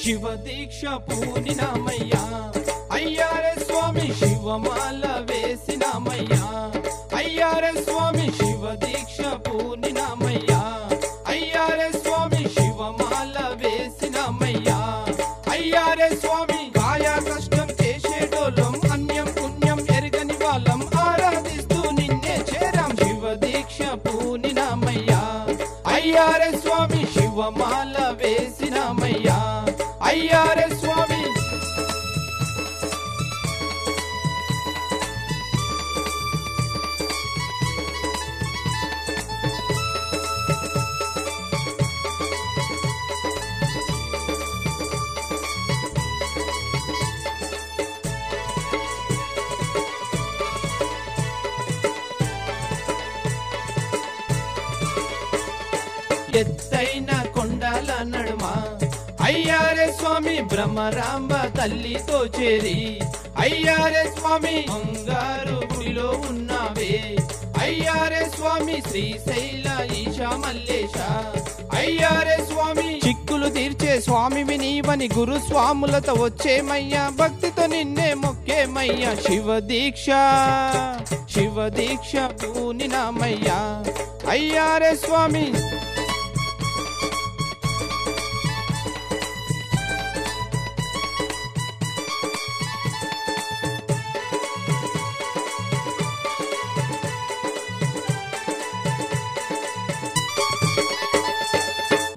శివ దీక్ష పూనినామయ్యా అయ్యారే స్వామి శివమాల వేసినామయ్యా అయ్యారే స్వామి శివ దీక్ష పూనినామయ్యా అయ్యారే స్వామి శివమాల వేసినామయ్యా అయ్యారే స్వామి కాయ కష్టం చేసేటోళ్ళం అన్యం పుణ్యం ఎరగని వాళ్ళం ఆరాధిస్తూ నిన్నే చేరాం శివ దీక్ష పూనినామయ్యా అయ్యారే స్వామి శివమాల వేసినామయ్యా అయ్యారే స్వామి ఎత్తైన కొండల నడుమ అయ్యారే స్వామి బ్రహ్మరాంబ తల్లితో చేరి అయ్యారే స్వామి బంగారు గుడిలో ఉన్నావే అయ్యారే స్వామి శ్రీశైల ఈశా మల్లేశ అయ్యారే స్వామి చిక్కులు తీర్చే స్వామివి నీవని గురు స్వాములతో వచ్చేమయ్యా భక్తితో నిన్నే మొక్కేమయ్యా శివ దీక్ష పూనినామయ్యా అయ్యారే స్వామి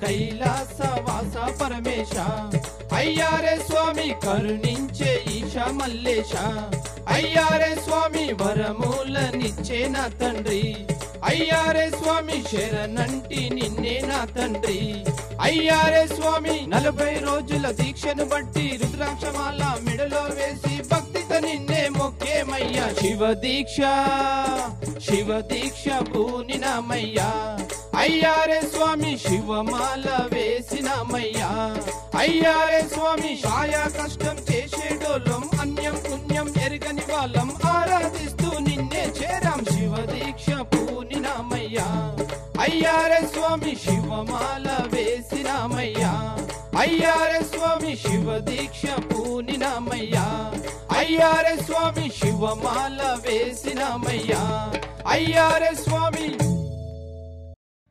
కైలాసవాస పరమేశ అయ్యారే స్వామి కరుణించే ఈశా మల్లేశ అయ్యారే స్వామి వరములనిచ్చే నా తండ్రి అయ్యారే స్వామి శరణంటి నిన్నే నా తండ్రి అయ్యారే స్వామి 40 రోజుల దీక్షను బట్టి రుద్రాక్షమాల మెడలో వేసి భక్తితో నిన్నే మొక్కేమయ్యా శివ దీక్ష పూనినామయ్యా అయ్యారే స్వామి శివమాల వేసినామయ్యా అయ్యారే స్వామి కాయ కష్టం చేసేటోళ్ళం అన్యం పుణ్యం ఎరగని వాళ్ళం ఆరాధిస్తూ నిన్నే చేరాం శివ దీక్ష పూనినామయ్యా అయ్యారే స్వామి శివమాల వేసినామయ్యా అయ్యారే స్వామి శివ దీక్ష పూనినామయ్యా అయ్యారే స్వామి శివమాల వేసినామయ్యా అయ్యారే స్వామి.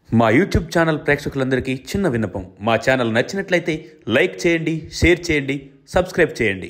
మా యూట్యూబ్ ఛానల్ ప్రేక్షకులందరికీ చిన్న విన్నపం, మా ఛానల్ నచ్చినట్లయితే లైక్ చేయండి, షేర్ చేయండి, సబ్స్క్రైబ్ చేయండి.